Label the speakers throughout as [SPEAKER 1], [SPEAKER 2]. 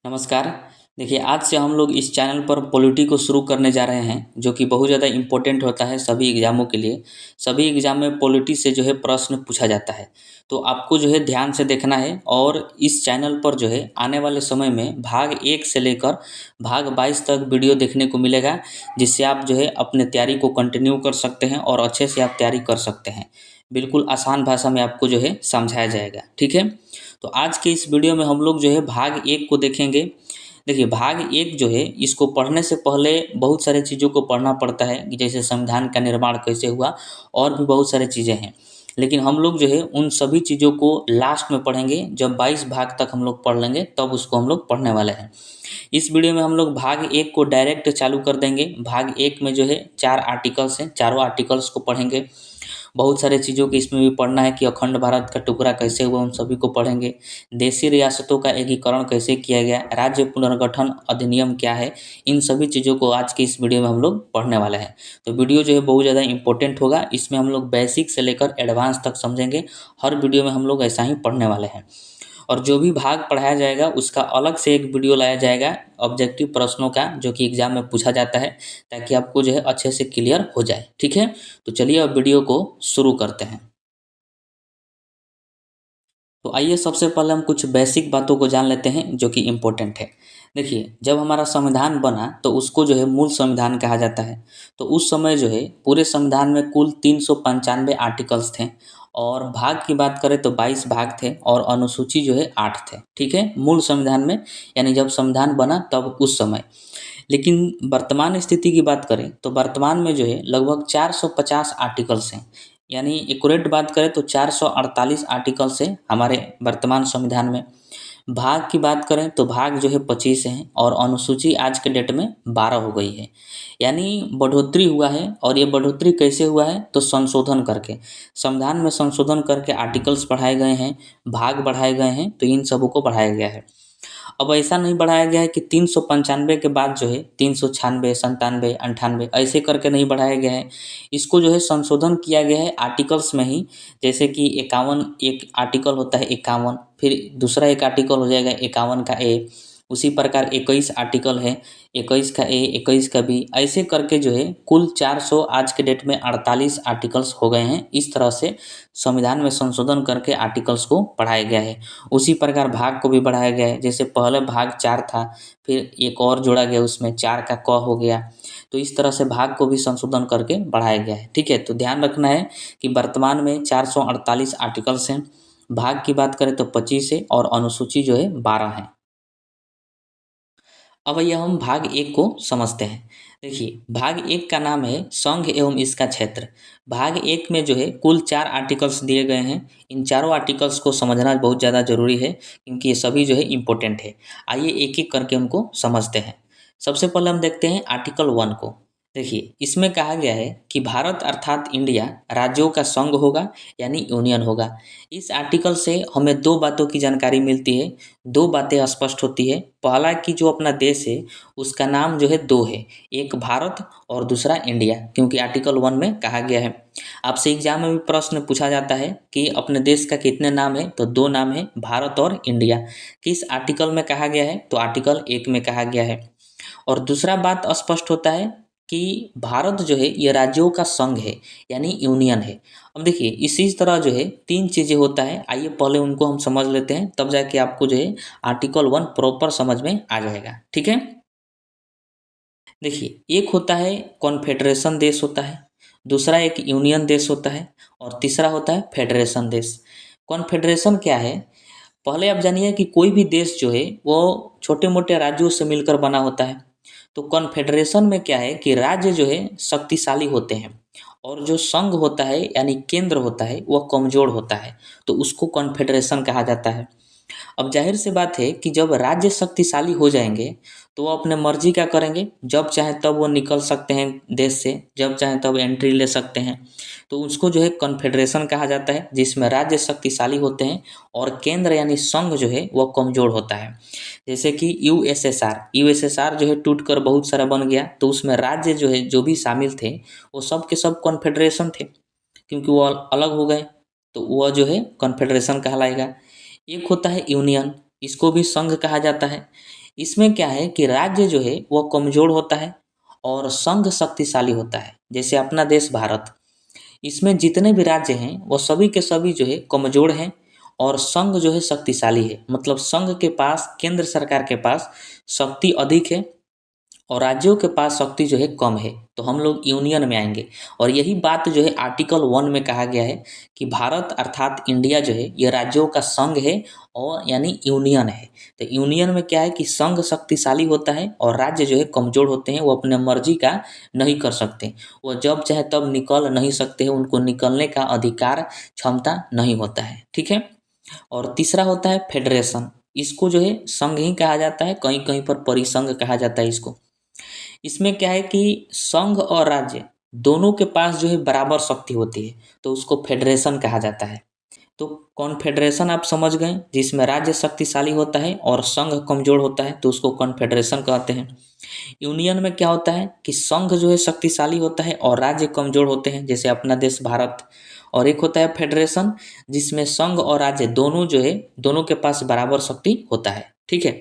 [SPEAKER 1] नमस्कार। देखिए, आज से हम लोग इस चैनल पर पॉलिटी को शुरू करने जा रहे हैं, जो कि बहुत ज़्यादा इम्पोर्टेंट होता है सभी एग्ज़ामों के लिए। सभी एग्ज़ाम में पॉलिटी से जो है प्रश्न पूछा जाता है। तो आपको जो है ध्यान से देखना है और इस चैनल पर जो है आने वाले समय में भाग 1 से लेकर भाग 22 तक वीडियो देखने को मिलेगा, जिससे आप जो है अपने तैयारी को कंटिन्यू कर सकते हैं और अच्छे से आप तैयारी कर सकते हैं। बिल्कुल आसान भाषा में आपको जो है समझाया जाएगा, ठीक है? तो आज के इस वीडियो में हम लोग जो है भाग 1 को देखेंगे। देखिए, भाग 1 जो है इसको पढ़ने से पहले बहुत सारी चीज़ों को पढ़ना पड़ता है कि जैसे संविधान का निर्माण कैसे हुआ और भी बहुत सारी चीज़ें हैं। लेकिन हम लोग जो है उन सभी चीज़ों को लास्ट में पढ़ेंगे, जब 22 भाग तक हम लोग पढ़ लेंगे तब उसको हम लोग पढ़ने वाले हैं। इस वीडियो में हम लोग भाग 1 को डायरेक्ट चालू कर देंगे। भाग 1 में जो है 4 आर्टिकल्स हैं, चारों आर्टिकल्स को पढ़ेंगे। बहुत सारे चीज़ों की इसमें भी पढ़ना है कि अखंड भारत का टुकड़ा कैसे हुआ, उन सभी को पढ़ेंगे। देशी रियासतों का एकीकरण कैसे किया गया, राज्य पुनर्गठन अधिनियम क्या है, इन सभी चीज़ों को आज की इस वीडियो में हम लोग पढ़ने वाले हैं। तो वीडियो जो है बहुत ज़्यादा इंपॉर्टेंट होगा। इसमें हम लोग बेसिक से लेकर एडवांस तक समझेंगे। हर वीडियो में हम लोग ऐसा ही पढ़ने वाले हैं। और जो भी भाग पढ़ाया जाएगा उसका अलग से एक वीडियो लाया जाएगा ऑब्जेक्टिव प्रश्नों का, जो कि एग्जाम में पूछा जाता है, ताकि आपको जो है अच्छे से क्लियर हो जाए, ठीक है? तो चलिए अब वीडियो को शुरू करते हैं। तो आइए सबसे पहले हम कुछ बेसिक बातों को जान लेते हैं जो कि इम्पोर्टेंट है। देखिए, जब हमारा संविधान बना तो उसको जो है मूल संविधान कहा जाता है। तो उस समय जो है पूरे संविधान में कुल 395 आर्टिकल्स थे और भाग की बात करें तो 22 भाग थे और अनुसूची जो है 8 थे, ठीक है? मूल संविधान में, यानी जब संविधान बना तब उस समय। लेकिन वर्तमान स्थिति की बात करें तो वर्तमान में जो है लगभग 450 आर्टिकल्स हैं। यानी एक्यूरेट बात करें तो 448 आर्टिकल्स हैं हमारे वर्तमान संविधान में। भाग की बात करें तो भाग जो है 25 हैं और अनुसूची आज के डेट में 12 हो गई है। यानी बढ़ोतरी हुआ है। और ये बढ़ोतरी कैसे हुआ है? तो संशोधन करके, संविधान में संशोधन करके आर्टिकल्स बढ़ाए गए हैं, भाग बढ़ाए गए हैं, तो इन सबों को बढ़ाया गया है। अब ऐसा नहीं बढ़ाया गया है कि 395 के बाद जो है 396, 97, 98 ऐसे करके नहीं बढ़ाया गया है। इसको जो है संशोधन किया गया है आर्टिकल्स में ही। जैसे कि 51 एक आर्टिकल होता है, 51, फिर दूसरा एक आर्टिकल हो जाएगा 51 का ए। उसी प्रकार 21 आर्टिकल है, 21 का ए, 21 का बी, ऐसे करके जो है कुल 400 आज के डेट में 48 आर्टिकल्स हो गए हैं। इस तरह से संविधान में संशोधन करके आर्टिकल्स को बढ़ाया गया है। उसी प्रकार भाग को भी बढ़ाया गया है। जैसे पहले भाग 4 था, फिर एक और जोड़ा गया, उसमें 4 का क हो गया। तो इस तरह से भाग को भी संशोधन करके बढ़ाया गया है, ठीक है? तो ध्यान रखना है कि वर्तमान में 448 आर्टिकल्स हैं। भाग की बात करें तो 25 है और अनुसूची जो है 12 है। अब आइए हम भाग 1 को समझते हैं। देखिए, भाग 1 का नाम है संघ एवं इसका क्षेत्र। भाग 1 में जो है कुल 4 आर्टिकल्स दिए गए हैं। इन चारों आर्टिकल्स को समझना बहुत ज़्यादा ज़रूरी है, क्योंकि ये सभी जो है इम्पोर्टेंट है। आइए एक-एक करके उनको समझते हैं। सबसे पहले हम देखते हैं आर्टिकल 1 को। देखिए, इसमें कहा गया है कि भारत अर्थात इंडिया राज्यों का संघ होगा, यानी यूनियन होगा। इस आर्टिकल से हमें 2 बातों की जानकारी मिलती है, 2 बातें स्पष्ट होती है। पहला कि जो अपना देश है उसका नाम जो है 2 है, एक भारत और दूसरा इंडिया, क्योंकि आर्टिकल 1 में कहा गया है। आपसे एग्जाम में भी प्रश्न पूछा जाता है कि अपने देश का कितने नाम है, तो 2 नाम है, भारत और इंडिया। किस आर्टिकल में कहा गया है? तो आर्टिकल 1 में कहा गया है। और दूसरा बात स्पष्ट होता है कि भारत जो है ये राज्यों का संघ है, यानी यूनियन है। अब देखिए, इसी तरह जो है 3 चीज़ें होता है। आइए पहले उनको हम समझ लेते हैं, तब जाके आपको जो है आर्टिकल 1 प्रॉपर समझ में आ जाएगा, ठीक है? देखिए, एक होता है कॉन्फेडरेशन देश होता है, दूसरा एक यूनियन देश होता है और तीसरा होता है फेडरेशन देश। कॉन्फेडरेशन क्या है? पहले आप जानिए कि कोई भी देश जो है वो छोटे-मोटे राज्यों से मिलकर बना होता है। तो कॉन्फेडरेशन में क्या है कि राज्य जो है शक्तिशाली होते हैं और जो संघ होता है, यानी केंद्र होता है, वह कमज़ोर होता है। तो उसको कॉन्फेडरेशन कहा जाता है। अब ज़ाहिर सी बात है कि जब राज्य शक्तिशाली हो जाएँगे, तो वो अपने मर्ज़ी का करेंगे, जब चाहें तब वो निकल सकते हैं देश से, जब चाहें तब एंट्री ले सकते हैं। तो उसको जो है कॉन्फेडरेशन कहा जाता है, जिसमें राज्य शक्तिशाली होते हैं और केंद्र यानी संघ जो है वो कमज़ोर होता है। जैसे कि यूएसएसआर जो है टूट कर बहुत सारा बन गया, तो उसमें राज्य जो है जो भी शामिल थे, वो सब के सब कॉन्फेडरेशन थे, क्योंकि वो अलग हो गए, तो वह जो है कॉन्फेडरेशन कहलाएगा। एक होता है यूनियन, इसको भी संघ कहा जाता है। इसमें क्या है कि राज्य जो है वह कमज़ोर होता है और संघ शक्तिशाली होता है। जैसे अपना देश भारत, इसमें जितने भी राज्य हैं वो सभी के सभी जो है कमज़ोर हैं और संघ जो है शक्तिशाली है। मतलब संघ के पास, केंद्र सरकार के पास शक्ति अधिक है और राज्यों के पास शक्ति जो है कम है, तो हम लोग यूनियन में आएंगे। और यही बात जो है आर्टिकल 1 में कहा गया है कि भारत अर्थात इंडिया जो है ये राज्यों का संघ है और यानी यूनियन है। तो यूनियन में क्या है कि संघ शक्तिशाली होता है और राज्य जो है कमज़ोर होते हैं, वो अपने मर्जी का नहीं कर सकते, वो जब चाहे तब निकल नहीं सकते हैं, उनको निकलने का अधिकार क्षमता नहीं होता है। ठीक है। और तीसरा होता है फेडरेशन। इसको जो है संघ ही कहा जाता है, कहीं कहीं पर परिसंघ कहा जाता है इसको। इसमें क्या है कि संघ और राज्य दोनों के पास जो है बराबर शक्ति होती है, तो उसको फेडरेशन कहा जाता है। तो कॉन्फेडरेशन आप समझ गए, जिसमें राज्य शक्तिशाली होता है और संघ कमजोर होता है, तो उसको कॉन्फेडरेशन कहते हैं। यूनियन में क्या होता है कि संघ जो है शक्तिशाली होता है और राज्य कमजोर होते हैं, जैसे अपना देश भारत। और एक होता है फेडरेशन, जिसमें संघ और राज्य दोनों जो है, दोनों के पास बराबर शक्ति होता है। ठीक है।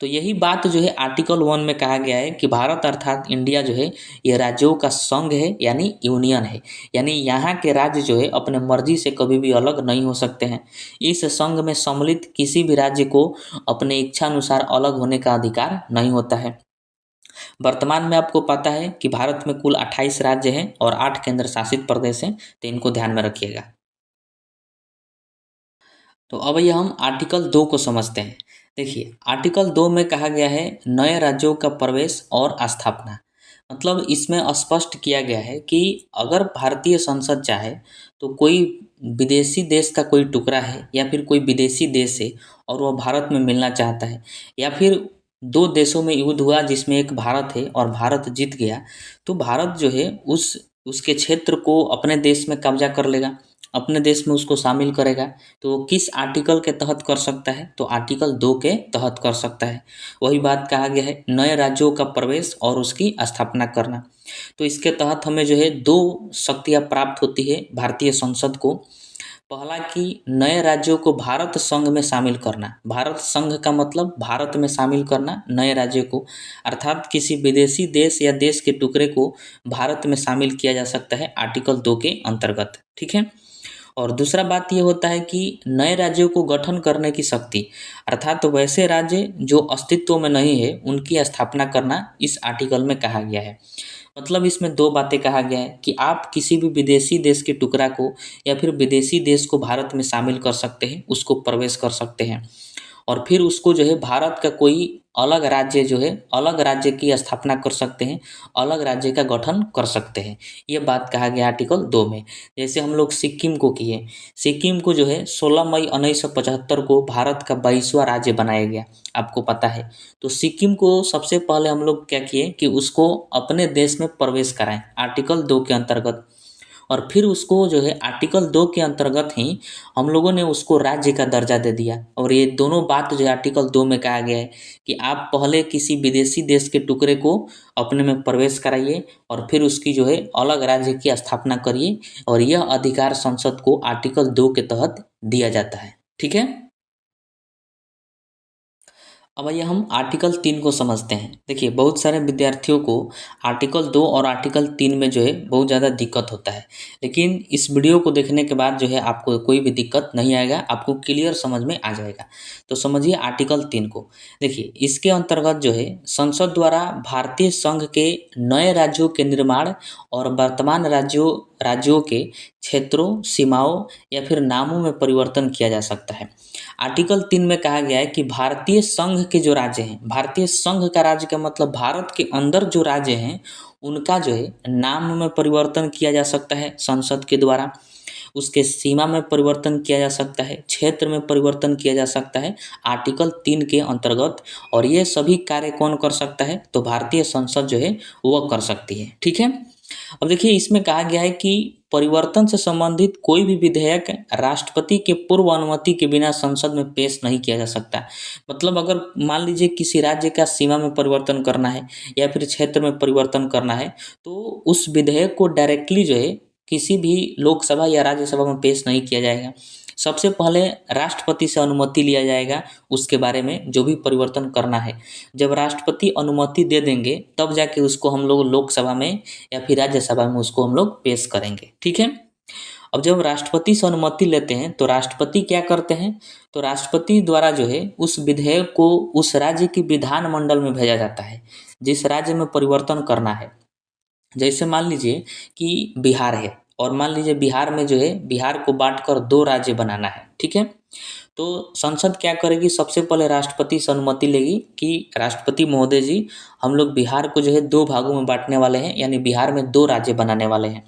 [SPEAKER 1] तो यही बात जो है आर्टिकल 1 में कहा गया है कि भारत अर्थात इंडिया जो है ये राज्यों का संघ है यानी यूनियन है। यानी यहाँ के राज्य जो है अपने मर्जी से कभी भी अलग नहीं हो सकते हैं। इस संघ में सम्मिलित किसी भी राज्य को अपने इच्छा अनुसार अलग होने का अधिकार नहीं होता है। वर्तमान में आपको पता है कि भारत में कुल 28 राज्य हैं और 8 केंद्र शासित प्रदेश हैं, तो इनको ध्यान में रखिएगा। तो अब ये हम आर्टिकल 2 को समझते हैं। देखिए, आर्टिकल 2 में कहा गया है नए राज्यों का प्रवेश और स्थापना। मतलब इसमें स्पष्ट किया गया है कि अगर भारतीय संसद चाहे तो कोई विदेशी देश का कोई टुकड़ा है या फिर कोई विदेशी देश है और वह भारत में मिलना चाहता है, या फिर दो देशों में युद्ध हुआ जिसमें एक भारत है और भारत जीत गया, तो भारत जो है उसके क्षेत्र को अपने देश में कब्जा कर लेगा, अपने देश में उसको शामिल करेगा। तो वो किस आर्टिकल के तहत कर सकता है? तो आर्टिकल 2 के तहत कर सकता है। वही बात कहा गया है नए राज्यों का प्रवेश और उसकी स्थापना करना। तो इसके तहत हमें जो है 2 शक्तियाँ प्राप्त होती है भारतीय संसद को। पहला कि नए राज्यों को भारत संघ में शामिल करना। भारत संघ का मतलब भारत में शामिल करना नए राज्यों को, अर्थात किसी विदेशी देश या देश के टुकड़े को भारत में शामिल किया जा सकता है आर्टिकल 2 के अंतर्गत। ठीक है। और दूसरा बात ये होता है कि नए राज्यों को गठन करने की शक्ति, अर्थात तो वैसे राज्य जो अस्तित्व में नहीं है उनकी स्थापना करना इस आर्टिकल में कहा गया है। मतलब इसमें 2 बातें कहा गया है कि आप किसी भी विदेशी देश के टुकड़ा को या फिर विदेशी देश को भारत में शामिल कर सकते हैं, उसको प्रवेश कर सकते हैं और फिर उसको जो है भारत का कोई अलग राज्य जो है, अलग राज्य की स्थापना कर सकते हैं, अलग राज्य का गठन कर सकते हैं। ये बात कहा गया आर्टिकल 2 में। जैसे हम लोग सिक्किम को किए, सिक्किम को जो है 16 मई 1975 को भारत का 22वां राज्य बनाया गया, आपको पता है। तो सिक्किम को सबसे पहले हम लोग क्या किए कि उसको अपने देश में प्रवेश कराएं आर्टिकल 2 के अंतर्गत, और फिर उसको जो है आर्टिकल 2 के अंतर्गत ही हम लोगों ने उसको राज्य का दर्जा दे दिया। और ये दोनों बात जो है आर्टिकल 2 में कहा गया है कि आप पहले किसी विदेशी देश के टुकड़े को अपने में प्रवेश कराइए और फिर उसकी जो है अलग राज्य की स्थापना करिए, और यह अधिकार संसद को आर्टिकल 2 के तहत दिया जाता है। ठीक है। अब आइए हम आर्टिकल 3 को समझते हैं। देखिए, बहुत सारे विद्यार्थियों को आर्टिकल 2 और आर्टिकल 3 में जो है बहुत ज़्यादा दिक्कत होता है, लेकिन इस वीडियो को देखने के बाद जो है आपको कोई भी दिक्कत नहीं आएगा, आपको क्लियर समझ में आ जाएगा। तो समझिए आर्टिकल 3 को। देखिए, इसके अंतर्गत जो है संसद द्वारा भारतीय संघ के नए राज्यों के निर्माण और वर्तमान राज्यों के क्षेत्रों, सीमाओं या फिर नामों में परिवर्तन किया जा सकता है। आर्टिकल 3 में कहा गया है कि भारतीय संघ के जो राज्य हैं, भारतीय संघ का राज्य का मतलब भारत के अंदर जो राज्य हैं उनका जो है नाम में परिवर्तन किया जा सकता है संसद के द्वारा, उसके सीमा में परिवर्तन किया जा सकता है, क्षेत्र में परिवर्तन किया जा सकता है आर्टिकल 3 के अंतर्गत। और ये सभी कार्य कौन कर सकता है? तो भारतीय संसद जो है वह कर सकती है। ठीक है। अब देखिए, इसमें कहा गया है कि परिवर्तन से संबंधित कोई भी विधेयक राष्ट्रपति के पूर्व अनुमति के बिना संसद में पेश नहीं किया जा सकता। मतलब अगर मान लीजिए किसी राज्य का सीमा में परिवर्तन करना है या फिर क्षेत्र में परिवर्तन करना है, तो उस विधेयक को डायरेक्टली जो है किसी भी लोकसभा या राज्यसभा में पेश नहीं किया जाएगा। सबसे पहले राष्ट्रपति से अनुमति लिया जाएगा उसके बारे में जो भी परिवर्तन करना है। जब राष्ट्रपति अनुमति दे देंगे तब जाके उसको हम लोग लोकसभा में या फिर राज्यसभा में उसको हम लोग पेश करेंगे, ठीक है। अब जब राष्ट्रपति से अनुमति लेते हैं तो राष्ट्रपति क्या करते हैं, तो राष्ट्रपति द्वारा जो है उस विधेयक को उस राज्य की विधानमंडल में भेजा जाता है जिस राज्य में परिवर्तन करना है। जैसे मान लीजिए कि बिहार है और मान लीजिए बिहार में जो है बिहार को बांटकर 2 राज्य बनाना है, ठीक है। तो संसद क्या करेगी, सबसे पहले राष्ट्रपति से अनुमति लेगी कि राष्ट्रपति महोदय जी, हम लोग बिहार को जो है 2 भागों में बांटने वाले हैं, यानी बिहार में 2 राज्य बनाने वाले हैं।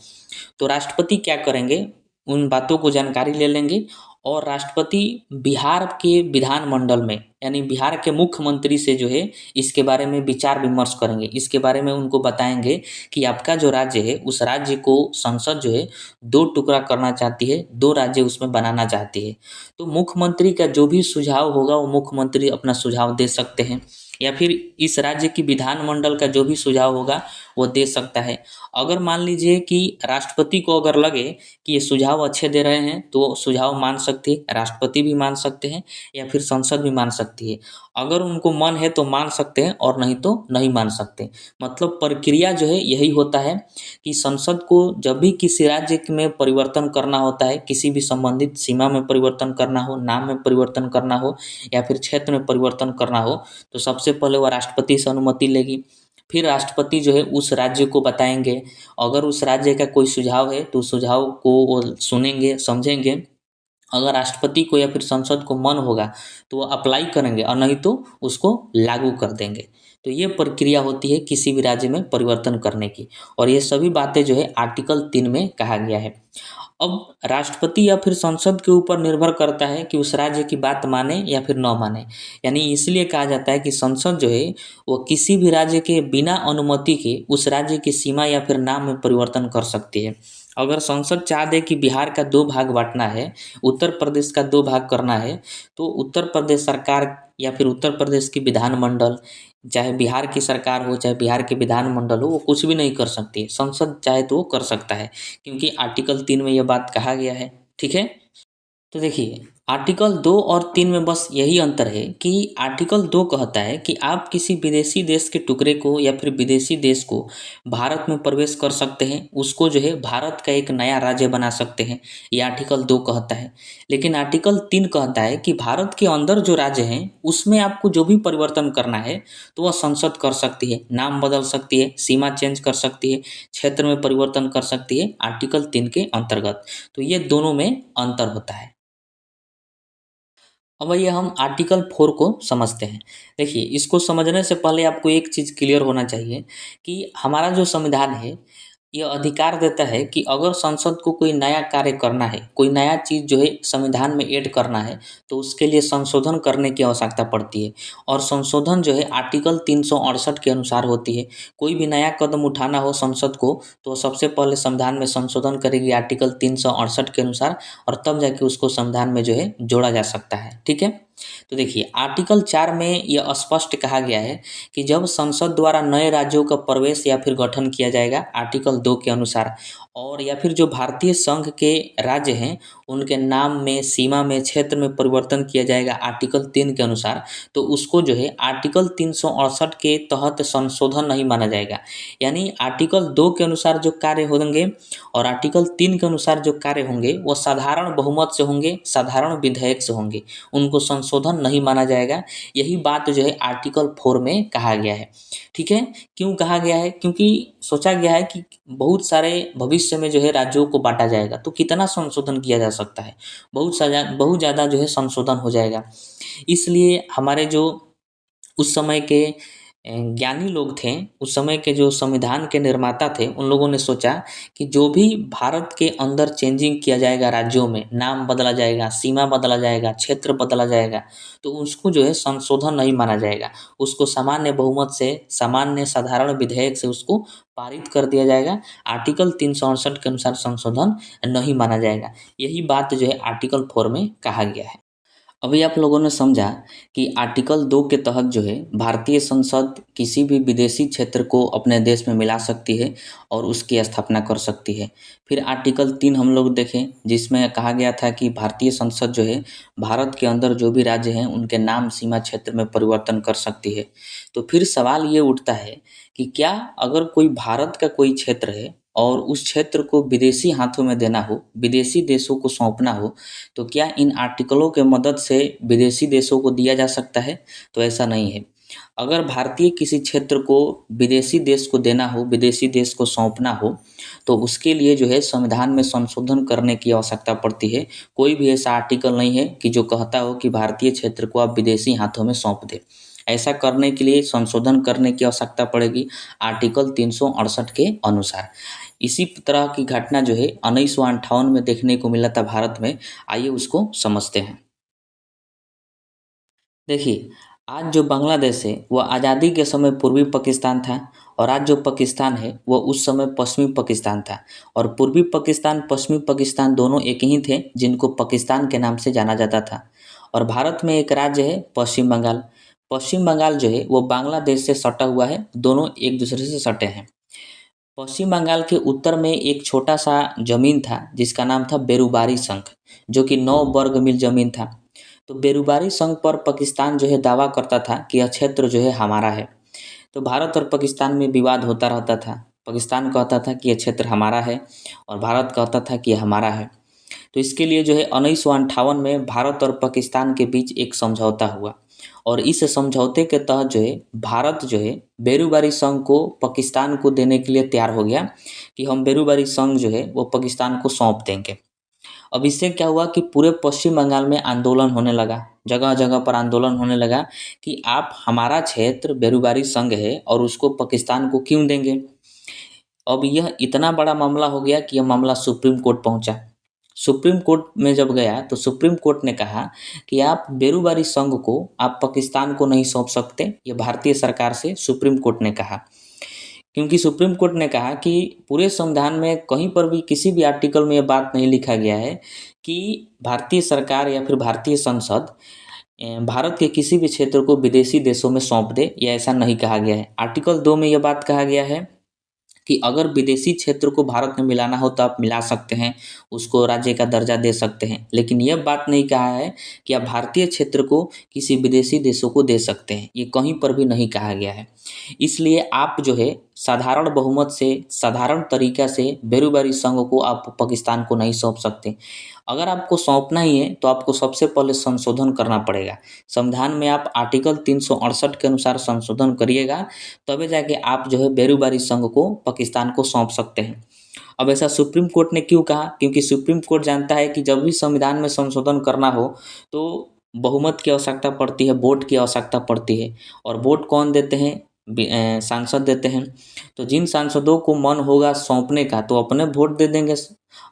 [SPEAKER 1] तो राष्ट्रपति क्या करेंगे, उन बातों को जानकारी ले लेंगे और राष्ट्रपति बिहार के विधानमंडल में यानी बिहार के मुख्यमंत्री से जो है इसके बारे में विचार विमर्श करेंगे। इसके बारे में उनको बताएंगे कि आपका जो राज्य है उस राज्य को संसद जो है 2 टुकड़ा करना चाहती है, 2 राज्य उसमें बनाना चाहती है। तो मुख्यमंत्री का जो भी सुझाव होगा वो मुख्यमंत्री अपना सुझाव दे सकते हैं या फिर इस राज्य की विधानमंडल का जो भी सुझाव होगा वो दे सकता है। अगर मान लीजिए कि राष्ट्रपति को अगर लगे कि ये सुझाव अच्छे दे रहे हैं तो सुझाव मान सकती है, राष्ट्रपति भी मान सकते हैं या फिर संसद भी मान सकती है। अगर उनको मन है तो मान सकते हैं और नहीं तो नहीं मान सकते। मतलब प्रक्रिया जो है यही होता है कि संसद को जब भी किसी राज्य में परिवर्तन करना होता है, किसी भी संबंधित सीमा में परिवर्तन करना हो, नाम में परिवर्तन करना हो या फिर क्षेत्र में परिवर्तन करना हो, तो सबसे पहले वह राष्ट्रपति से अनुमति लेगी। फिर राष्ट्रपति जो है उस राज्य को बताएंगे। अगर उस राज्य का कोई सुझाव है तो सुझाव को वो सुनेंगे, समझेंगे। अगर राष्ट्रपति को या फिर संसद को मन होगा तो वो अप्लाई करेंगे और नहीं तो उसको लागू कर देंगे। तो ये प्रक्रिया होती है किसी भी राज्य में परिवर्तन करने की और ये सभी बातें जो है आर्टिकल 3 में कहा गया है। अब राष्ट्रपति या फिर संसद के ऊपर निर्भर करता है कि उस राज्य की बात माने या फिर न माने। यानी इसलिए कहा जाता है कि संसद जो है वो किसी भी राज्य के बिना अनुमति के उस राज्य की सीमा या फिर नाम में परिवर्तन कर सकती है। अगर संसद चाह दे कि बिहार का 2 भाग बांटना है, उत्तर प्रदेश का 2 भाग करना है, तो उत्तर प्रदेश सरकार या फिर उत्तर प्रदेश की विधानमंडल, चाहे बिहार की सरकार हो चाहे बिहार के विधानमंडल हो, वो कुछ भी नहीं कर सकती है। संसद चाहे तो वो कर सकता है क्योंकि आर्टिकल 3 में यह बात कहा गया है, ठीक है। तो देखिए आर्टिकल 2 और 3 में बस यही अंतर है कि आर्टिकल 2 कहता है कि आप किसी विदेशी देश के टुकड़े को या फिर विदेशी देश को भारत में प्रवेश कर सकते हैं, उसको जो है भारत का एक नया राज्य बना सकते हैं, ये आर्टिकल 2 कहता है। लेकिन आर्टिकल 3 कहता है कि भारत के अंदर जो राज्य हैं उसमें आपको जो भी परिवर्तन करना है तो वह संसद कर सकती है, नाम बदल सकती है, सीमा चेंज कर सकती है, क्षेत्र में परिवर्तन कर सकती है आर्टिकल 3 के अंतर्गत। तो ये दोनों में अंतर होता है। अब आइए हम आर्टिकल 4 को समझते हैं। देखिए इसको समझने से पहले आपको एक चीज़ क्लियर होना चाहिए कि हमारा जो संविधान है यह अधिकार देता है कि अगर संसद को कोई नया कार्य करना है, कोई नया चीज़ जो है संविधान में ऐड करना है तो उसके लिए संशोधन करने की आवश्यकता पड़ती है। और संशोधन जो है आर्टिकल 368 के अनुसार होती है। कोई भी नया कदम उठाना हो संसद को तो सबसे पहले संविधान में संशोधन करेगी आर्टिकल 368 के अनुसार और तब जाके उसको संविधान में जो है जोड़ा जा सकता है, ठीक है। तो देखिए आर्टिकल 4 में यह स्पष्ट कहा गया है कि जब संसद द्वारा नए राज्यों का प्रवेश या फिर गठन किया जाएगा आर्टिकल 2 के अनुसार, और या फिर जो भारतीय संघ के राज्य हैं उनके नाम में, सीमा में, क्षेत्र में परिवर्तन किया जाएगा आर्टिकल 3 के अनुसार, तो उसको जो है आर्टिकल 368 के तहत संशोधन नहीं माना जाएगा। यानी आर्टिकल 2 के अनुसार जो कार्य होंगे और आर्टिकल 3 के अनुसार जो कार्य होंगे वो साधारण बहुमत से होंगे, साधारण विधेयक से होंगे, उनको संशोधन नहीं माना जाएगा। यही बात जो है आर्टिकल 4 में कहा गया है, ठीक है। क्यों कहा गया है? क्योंकि सोचा गया है कि बहुत सारे भविष्य में जो है राज्यों को बांटा जाएगा तो कितना संशोधन किया जा सकता है, बहुत ज़्यादा जो है संशोधन हो जाएगा। इसलिए हमारे जो उस समय के ज्ञानी लोग थे, उस समय के जो संविधान के निर्माता थे, उन लोगों ने सोचा कि जो भी भारत के अंदर चेंजिंग किया जाएगा, राज्यों में नाम बदला जाएगा, सीमा बदला जाएगा, क्षेत्र बदला जाएगा, तो उसको जो है संशोधन नहीं माना जाएगा। उसको सामान्य बहुमत से, सामान्य साधारण विधेयक से उसको पारित कर दिया जाएगा। आर्टिकल 368 के अनुसार संशोधन नहीं माना जाएगा। यही बात जो है आर्टिकल 4 में कहा गया है। अभी आप लोगों ने समझा कि आर्टिकल 2 के तहत जो है भारतीय संसद किसी भी विदेशी क्षेत्र को अपने देश में मिला सकती है और उसकी स्थापना कर सकती है। फिर आर्टिकल 3 हम लोग देखें, जिसमें कहा गया था कि भारतीय संसद जो है भारत के अंदर जो भी राज्य हैं उनके नाम सीमा क्षेत्र में परिवर्तन कर सकती है। तो फिर सवाल ये उठता है कि क्या अगर कोई भारत का कोई क्षेत्र है और उस क्षेत्र को विदेशी हाथों में देना हो, विदेशी देशों को सौंपना हो, तो क्या इन आर्टिकलों के मदद से विदेशी देशों को दिया जा सकता है? तो ऐसा नहीं है। अगर भारतीय किसी क्षेत्र को विदेशी देश को देना हो, विदेशी देश को सौंपना हो, तो उसके लिए जो है संविधान में संशोधन करने की आवश्यकता पड़ती है। कोई भी ऐसा आर्टिकल नहीं है कि जो कहता हो कि भारतीय क्षेत्र को आप विदेशी हाथों में सौंप दें। ऐसा करने के लिए संशोधन करने की आवश्यकता पड़ेगी आर्टिकल 368 के अनुसार। इसी तरह की घटना जो है 1958 में देखने को मिला था भारत में। आइए उसको समझते हैं। देखिए, आज जो बांग्लादेश है वह आज़ादी के समय पूर्वी पाकिस्तान था और आज जो पाकिस्तान है वह उस समय पश्चिमी पाकिस्तान था। और पूर्वी पाकिस्तान पश्चिमी पाकिस्तान दोनों एक ही थे, जिनको पाकिस्तान के नाम से जाना जाता था। और भारत में एक राज्य है पश्चिम बंगाल। पश्चिम बंगाल जो है वो बांग्लादेश से सटा हुआ है, दोनों एक दूसरे से सटे हैं। पश्चिम बंगाल के उत्तर में एक छोटा सा जमीन था जिसका नाम था बेरुबारी संघ, जो कि 9 वर्ग मील जमीन था। तो बेरुबारी संघ पर पाकिस्तान जो है दावा करता था कि यह क्षेत्र जो है हमारा है। तो भारत और पाकिस्तान में विवाद होता रहता था। पाकिस्तान कहता था कि यह क्षेत्र हमारा है और भारत कहता था कि यह हमारा है। तो इसके लिए जो है 1958 में भारत और पाकिस्तान के बीच एक समझौता हुआ और इस समझौते के तहत जो है भारत जो है बेरुबारी संघ को पाकिस्तान को देने के लिए तैयार हो गया कि हम बेरुबारी संघ जो है वो पाकिस्तान को सौंप देंगे। अब इससे क्या हुआ कि पूरे पश्चिम बंगाल में आंदोलन होने लगा, जगह जगह पर आंदोलन होने लगा कि आप हमारा क्षेत्र बेरुबारी संघ है और उसको पाकिस्तान को क्यों देंगे। अब यह इतना बड़ा मामला हो गया कि यह मामला सुप्रीम कोर्ट पहुंचा। सुप्रीम कोर्ट में जब गया तो सुप्रीम कोर्ट ने कहा कि आप बेरुबारी संघ को आप पाकिस्तान को नहीं सौंप सकते, ये भारतीय सरकार से सुप्रीम कोर्ट ने कहा। क्योंकि सुप्रीम कोर्ट ने कहा कि पूरे संविधान में कहीं पर भी किसी भी आर्टिकल में यह बात नहीं लिखा गया है कि भारतीय सरकार या फिर भारतीय संसद भारत के किसी भी क्षेत्र को विदेशी देशों में सौंप दे, या ऐसा नहीं कहा गया है। आर्टिकल 2 में यह बात कहा गया है कि अगर विदेशी क्षेत्र को भारत में मिलाना हो तो आप मिला सकते हैं, उसको राज्य का दर्जा दे सकते हैं, लेकिन यह बात नहीं कहा है कि आप भारतीय क्षेत्र को किसी विदेशी देशों को दे सकते हैं। ये कहीं पर भी नहीं कहा गया है। इसलिए आप जो है साधारण बहुमत से, साधारण तरीका से बेरुबारी संघ को आप पाकिस्तान को नहीं सौंप सकते। अगर आपको सौंपना ही है तो आपको सबसे पहले संशोधन करना पड़ेगा। संविधान में आप आर्टिकल 368 के अनुसार संशोधन करिएगा, तभी जाके आप जो है बेरुबारी संघ को पाकिस्तान को सौंप सकते हैं। अब ऐसा सुप्रीम कोर्ट ने क्यों कहा? क्योंकि सुप्रीम कोर्ट जानता है कि जब भी संविधान में संशोधन करना हो तो बहुमत की आवश्यकता पड़ती है, वोट की आवश्यकता पड़ती है। और वोट कौन देते हैं? सांसद देते हैं। तो जिन सांसदों को मन होगा सौंपने का तो अपने वोट दे देंगे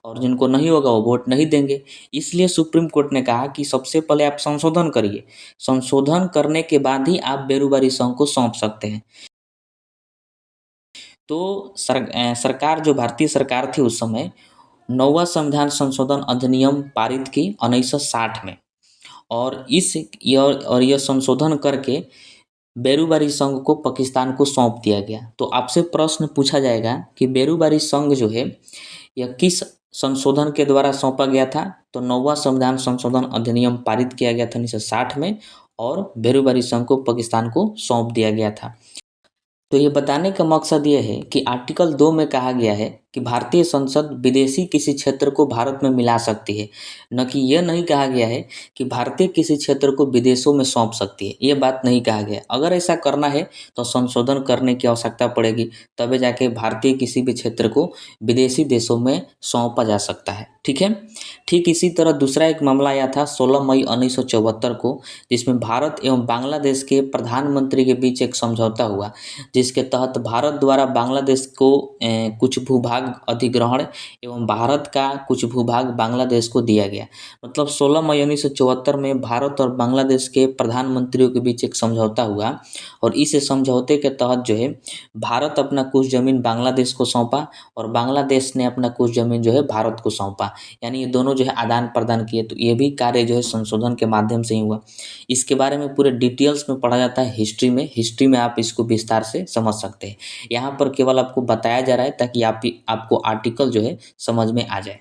[SPEAKER 1] और जिनको नहीं होगा वो वोट नहीं देंगे। इसलिए सुप्रीम कोर्ट ने कहा कि सबसे पहले आप संशोधन करिए, संशोधन करने के बाद ही आप बेरुबारी संघ को सौंप सकते हैं। तो सरकार जो भारतीय सरकार थी उस समय 9वां संविधान संशोधन अधिनियम पारित की 1960 में, और यह संशोधन करके बेरुबारी संघ को पाकिस्तान को सौंप दिया गया। तो आपसे प्रश्न पूछा जाएगा कि बेरुबारी संघ जो है यह किस संशोधन के द्वारा सौंपा गया था? तो 9वां संविधान संशोधन अधिनियम पारित किया गया था 1960 में और बेरुबारी संघ को पाकिस्तान को सौंप दिया गया था। तो ये बताने का मकसद ये है कि आर्टिकल 2 में कहा गया है कि भारतीय संसद विदेशी किसी क्षेत्र को भारत में मिला सकती है, न कि यह नहीं कहा गया है कि भारतीय किसी क्षेत्र को विदेशों में सौंप सकती है। ये बात नहीं कहा गया। अगर ऐसा करना है तो संशोधन करने की आवश्यकता पड़ेगी, तभी जाके भारतीय किसी भी क्षेत्र को विदेशी देशों में सौंपा जा सकता है। ठीक है। ठीक इसी तरह दूसरा एक मामला आया था 16 मई 1974 को, जिसमें भारत एवं बांग्लादेश के प्रधानमंत्री के बीच एक समझौता हुआ, जिसके तहत भारत द्वारा बांग्लादेश को कुछ भूभाग भूभाग अधिग्रहण एवं भारत का कुछ भूभाग बांग्लादेश को दिया गया। मतलब 16 मई 1974 में भारत और बांग्लादेश के प्रधानमंत्रियों के बीच एक समझौता हुआ और इस समझौते के तहत जो है भारत अपना कुछ ज़मीन बांग्लादेश को सौंपा और बांग्लादेश ने अपना कुछ ज़मीन जो है भारत को सौंपा। यानी ये दोनों जो है आदान प्रदान किए। तो ये भी कार्य जो है संशोधन के माध्यम से ही हुआ। इसके बारे में पूरे डिटेल्स में पढ़ा जाता है हिस्ट्री में आप इसको विस्तार से समझ सकते हैं। यहाँ पर केवल आपको बताया जा रहा है ताकि आपको आर्टिकल जो है समझ में आ जाए।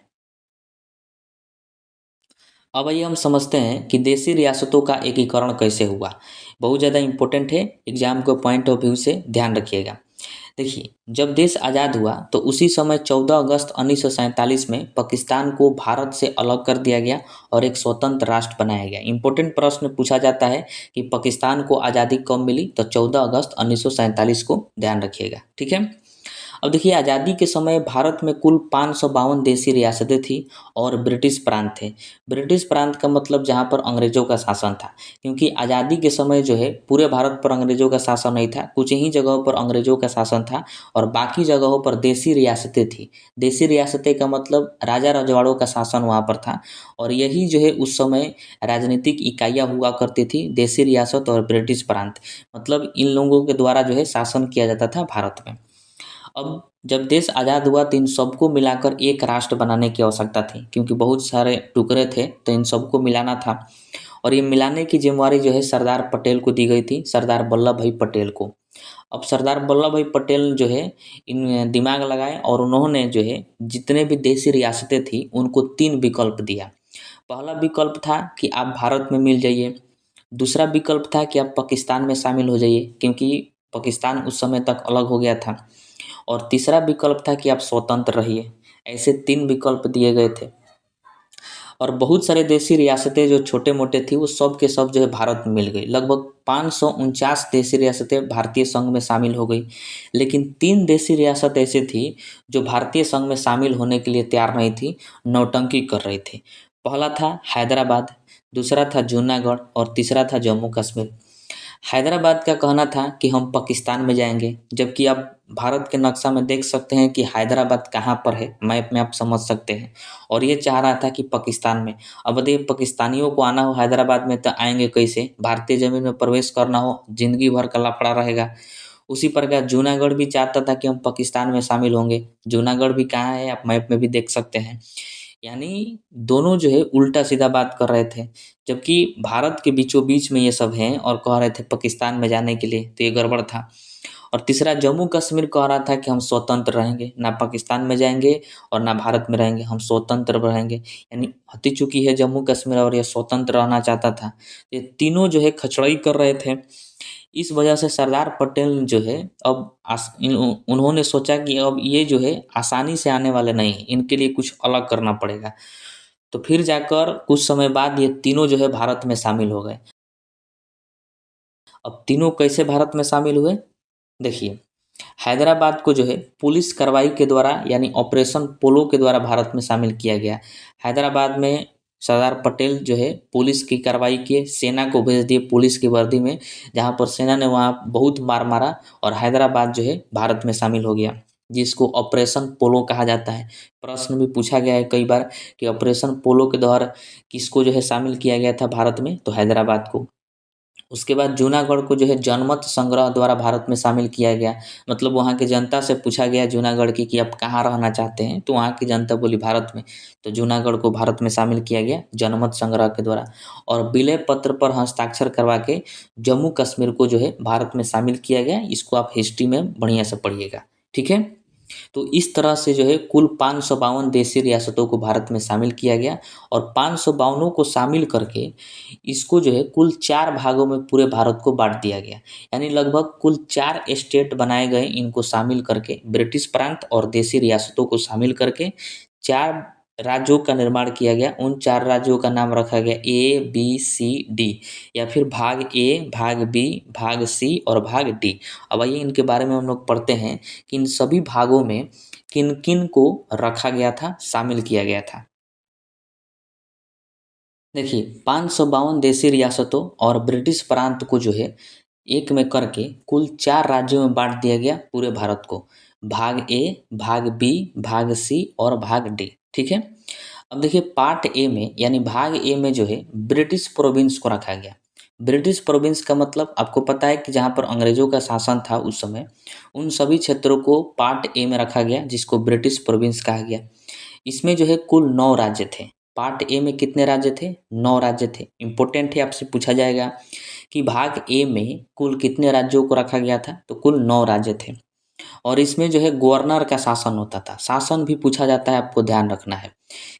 [SPEAKER 1] अब आइए हम समझते हैं कि देशी रियासतों का एकीकरण कैसे हुआ। बहुत ज़्यादा इम्पोर्टेंट है, एग्जाम को पॉइंट ऑफ व्यू से ध्यान रखिएगा। देखिए, जब देश आज़ाद हुआ तो उसी समय 14 अगस्त 1947 में पाकिस्तान को भारत से अलग कर दिया गया और एक स्वतंत्र राष्ट्र बनाया गया। इम्पोर्टेंट प्रश्न पूछा जाता है कि पाकिस्तान को आज़ादी कब मिली, तो 14 अगस्त 1947 को ध्यान रखिएगा। ठीक है। अब देखिए, आज़ादी के समय भारत में कुल 552 देशी रियासतें थी और ब्रिटिश प्रांत थे। ब्रिटिश प्रांत का मतलब जहाँ पर अंग्रेज़ों का शासन था, क्योंकि आज़ादी के समय जो है पूरे भारत पर अंग्रेज़ों का शासन नहीं था, कुछ ही जगहों पर अंग्रेज़ों का शासन था और बाकी जगहों पर देशी रियासतें थी। देशी रियासतें का मतलब राजा रजवाड़ों का शासन वहाँ पर था और यही जो है उस समय राजनीतिक इकाइयाँ हुआ करती थी, देशी रियासत और ब्रिटिश प्रांत। मतलब इन लोगों के द्वारा जो है शासन किया जाता था भारत में। अब जब देश आज़ाद हुआ तो इन सबको मिलाकर एक राष्ट्र बनाने की आवश्यकता थी, क्योंकि बहुत सारे टुकड़े थे तो इन सबको मिलाना था और ये मिलाने की जिम्मेवारी जो है सरदार पटेल को दी गई थी, सरदार वल्लभ भाई पटेल को। अब सरदार वल्लभ भाई पटेल जो है इन दिमाग लगाए और उन्होंने जो है जितने भी देशी रियासतें थी उनको 3 विकल्प दिया। पहला विकल्प था कि आप भारत में मिल जाइए, दूसरा विकल्प था कि आप पाकिस्तान में शामिल हो जाइए, क्योंकि पाकिस्तान उस समय तक अलग हो गया था, और तीसरा विकल्प था कि आप स्वतंत्र रहिए। ऐसे 3 विकल्प दिए गए थे और बहुत सारे देशी रियासतें जो छोटे-मोटे थी वो सब के सब जो है भारत में मिल गई। लगभग 549 देशी रियासतें भारतीय संघ में शामिल हो गई। लेकिन 3 देशी रियासत ऐसी थी जो भारतीय संघ में शामिल होने के लिए तैयार नहीं थी, नौटंकी कर रही थी। पहला था हैदराबाद, दूसरा था जूनागढ़ और तीसरा था जम्मू कश्मीर। हैदराबाद का कहना था कि हम पाकिस्तान में जाएंगे, जबकि आप भारत के नक्शा में देख सकते हैं कि हैदराबाद कहाँ पर है, मैप में आप समझ सकते हैं। और ये चाह रहा था कि पाकिस्तान में। अब बताइए, पाकिस्तानियों को आना हो हैदराबाद में तो आएंगे कैसे? भारतीय ज़मीन में प्रवेश करना हो, ज़िंदगी भर का लफड़ा रहेगा। उसी प्रकार जूनागढ़ भी चाहता था कि हम पाकिस्तान में शामिल होंगे। जूनागढ़ भी कहाँ है, आप मैप में भी देख सकते हैं। यानी दोनों जो है उल्टा-सीधा बात कर रहे थे। जबकि भारत के बीचों-बीच में ये सब हैं और कह रहे थे पाकिस्तान में जाने के लिए, तो ये गड़बड़ था। और तीसरा जम्मू कश्मीर कह रहा था कि हम स्वतंत्र रहेंगे, ना पाकिस्तान में जाएँगे और ना भारत में रहेंगे, हम स्वतंत्र रहेंगे। यानी हती-चुकी है जम्मू कश्मीर और ये स्वतंत्र रहना चाहता था। ये तीनों जो है खचड़ई कर रहे थे। इस वजह से सरदार पटेल जो है अब उन्होंने सोचा कि अब ये जो है आसानी से आने वाले नहीं हैं, इनके लिए कुछ अलग करना पड़ेगा। तो फिर जाकर कुछ समय बाद ये तीनों जो है भारत में शामिल हो गए। अब तीनों कैसे भारत में शामिल हुए? देखिए, हैदराबाद को जो है पुलिस कार्रवाई के द्वारा यानी ऑपरेशन पोलो के द्वारा भारत में शामिल किया गया। हैदराबाद में सरदार पटेल जो है पुलिस की कार्रवाई किए, सेना को भेज दिए पुलिस की वर्दी में, जहाँ पर सेना ने वहाँ बहुत मार मारा और हैदराबाद जो है भारत में शामिल हो गया, जिसको ऑपरेशन पोलो कहा जाता है। प्रश्न भी पूछा गया है कई बार कि ऑपरेशन पोलो के द्वारा किसको जो है शामिल किया गया था भारत में, तो हैदराबाद को। उसके बाद जूनागढ़ को जो है जनमत संग्रह द्वारा भारत में शामिल किया गया। मतलब वहाँ की जनता से पूछा गया जूनागढ़ की कि आप कहाँ रहना चाहते हैं, तो वहाँ की जनता बोली भारत में, तो जूनागढ़ को भारत में शामिल किया गया जनमत संग्रह के द्वारा। और विलय पत्र पर हस्ताक्षर करवा के जम्मू कश्मीर को जो है भारत में शामिल किया गया। इसको आप हिस्ट्री में बढ़िया से पढ़िएगा, ठीक है। तो इस तरह से जो है कुल 552 देशी रियासतों को भारत में शामिल किया गया और 552 को शामिल करके इसको जो है कुल 4 भागों में पूरे भारत को बांट दिया गया। यानी लगभग कुल 4 स्टेट बनाए गए, इनको शामिल करके ब्रिटिश प्रांत और देशी रियासतों को शामिल करके 4 राज्यों का निर्माण किया गया। उन 4 राज्यों का नाम रखा गया ए, बी, सी, डी, या फिर भाग ए, भाग बी, भाग सी और भाग डी। अब आइए इनके बारे में हम लोग पढ़ते हैं कि इन सभी भागों में किन-किन को रखा गया था, शामिल किया गया था। देखिए, 552 देशी रियासतों और ब्रिटिश प्रांत को जो है एक में करके कुल 4 राज्यों में बाँट दिया गया पूरे भारत को। भाग ए, भाग बी, भाग सी और भाग डी। ठीक है। अब देखिए पार्ट ए में यानी भाग ए में जो है ब्रिटिश प्रोविंस को रखा गया। ब्रिटिश प्रोविंस का मतलब आपको पता है कि जहाँ पर अंग्रेजों का शासन था उस समय, उन सभी क्षेत्रों को पार्ट ए में रखा गया जिसको ब्रिटिश प्रोविंस कहा गया। इसमें जो है कुल 9 राज्य थे। पार्ट ए में कितने राज्य थे? 9 राज्य थे। इंपॉर्टेंट है, आपसे पूछा जाएगा कि भाग ए में कुल कितने राज्यों को रखा गया था, तो कुल 9 राज्य थे। और इसमें जो है गवर्नर का शासन होता था। शासन भी पूछा जाता है, आपको ध्यान रखना है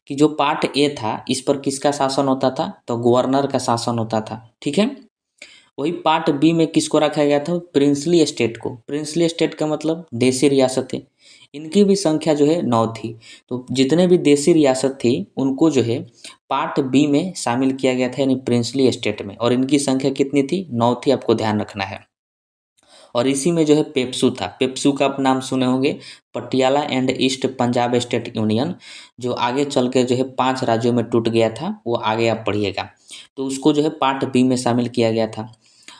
[SPEAKER 1] कि जो पार्ट ए था इस पर किसका शासन होता था, तो गवर्नर का शासन होता था। ठीक है। वही पार्ट बी में किसको रखा गया था? प्रिंसली स्टेट को। प्रिंसली स्टेट का मतलब देशी रियासतें, इनकी भी संख्या जो है 9 थी। तो जितने भी देशी रियासत थी उनको जो है पार्ट बी में शामिल किया गया था यानी प्रिंसली स्टेट में, और इनकी संख्या कितनी थी? 9 थी, आपको ध्यान रखना है। और इसी में जो है पेप्सू था। पेप्सू का आप नाम सुने होंगे, Patiala and east Punjab state union, जो आगे चल के जो है 5 राज्यों में टूट गया था, वो आगे आप पढ़िएगा। तो उसको जो है पार्ट बी में शामिल किया गया था।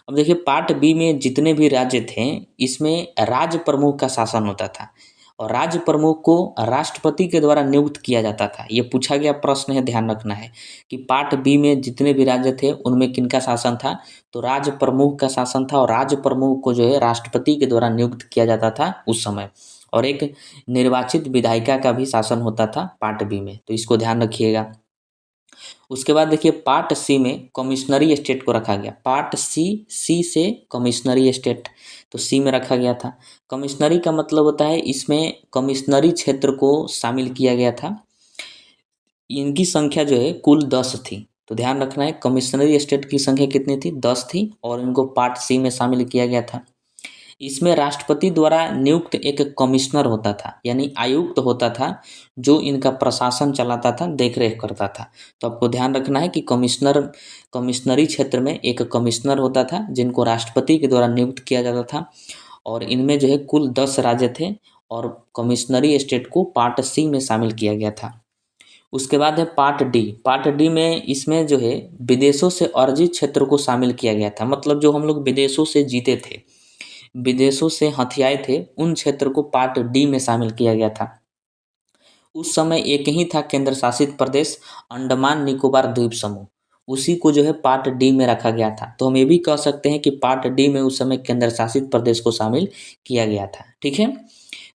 [SPEAKER 1] अब देखिए पार्ट बी में जितने भी राज्य थे इसमें राज्य प्रमुख का शासन होता था, और राज्य प्रमुख को राष्ट्रपति के द्वारा नियुक्त किया जाता था। ये पूछा गया प्रश्न है, ध्यान रखना है कि पार्ट बी में जितने भी राज्य थे उनमें किनका शासन था, तो राज्य प्रमुख का शासन था। और राज्य प्रमुख को जो है राष्ट्रपति के द्वारा नियुक्त किया जाता था उस समय, और एक निर्वाचित विधायिका का भी शासन होता था पार्ट बी में, तो इसको ध्यान रखिएगा। उसके बाद देखिए पार्ट सी में कमिश्नरी स्टेट को रखा गया। पार्ट सी, सी से कमिश्नरी स्टेट, तो सी में रखा गया था। कमिश्नरी का मतलब होता है इसमें कमिश्नरी क्षेत्र को शामिल किया गया था। इनकी संख्या जो है कुल 10 थी। तो ध्यान रखना है कमिश्नरी स्टेट की संख्या कितनी थी? 10 थी, और इनको पार्ट सी में शामिल किया गया था। इसमें राष्ट्रपति द्वारा नियुक्त एक कमिश्नर होता था यानी आयुक्त होता था, जो इनका प्रशासन चलाता था, देखरेख करता था। तो आपको ध्यान रखना है कि कमिश्नरी क्षेत्र में एक कमिश्नर होता था जिनको राष्ट्रपति के द्वारा नियुक्त किया जाता था, और इनमें जो है कुल 10 राज्य थे, और कमिश्नरी स्टेट को पार्ट सी में शामिल किया गया था। उसके बाद है पार्ट डी। पार्ट डी में इसमें जो है विदेशों से अर्जित क्षेत्र को शामिल किया गया था। मतलब जो हम लोग विदेशों से जीते थे, विदेशों से हथियाए थे, उन क्षेत्र को पार्ट डी में शामिल किया गया था। उस समय एक ही था केंद्र शासित प्रदेश, अंडमान निकोबार द्वीप समूह, उसी को जो है पार्ट डी में रखा गया था। तो हम ये भी कह सकते हैं कि पार्ट डी में उस समय केंद्र शासित प्रदेश को शामिल किया गया था। ठीक है।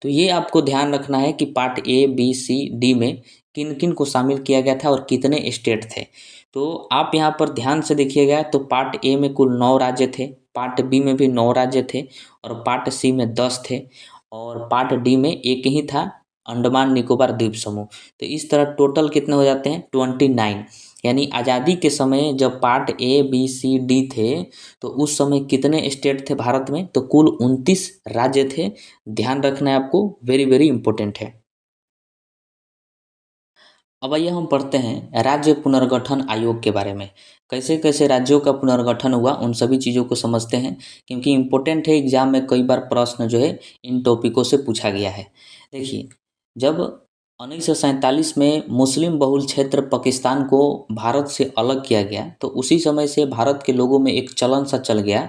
[SPEAKER 1] तो ये आपको ध्यान रखना है कि part A, B, C, D में किन किन को शामिल किया गया था और कितने स्टेट थे। तो आप यहाँ पर ध्यान से देखिएगा, तो पार्ट ए में कुल 9 राज्य थे, पार्ट बी में भी 9 राज्य थे, और पार्ट सी में 10 थे, और पार्ट डी में एक ही था, अंडमान निकोबार द्वीप समूह। तो इस तरह टोटल कितने हो जाते हैं? 29। यानी आज़ादी के समय जब part A, B, C, D थे, तो उस समय कितने स्टेट थे भारत में? तो कुल 29 राज्य थे। ध्यान रखना है आपको, वेरी वेरी इंपॉर्टेंट है। अब आइए हम पढ़ते हैं राज्य पुनर्गठन आयोग के बारे में। कैसे कैसे राज्यों का पुनर्गठन हुआ उन सभी चीज़ों को समझते हैं, क्योंकि इम्पोर्टेंट है, एग्जाम में कई बार प्रश्न जो है इन टॉपिकों से पूछा गया है। देखिए, जब 1947 में मुस्लिम बहुल क्षेत्र पाकिस्तान को भारत से अलग किया गया, तो उसी समय से भारत के लोगों में एक चलन सा चल गया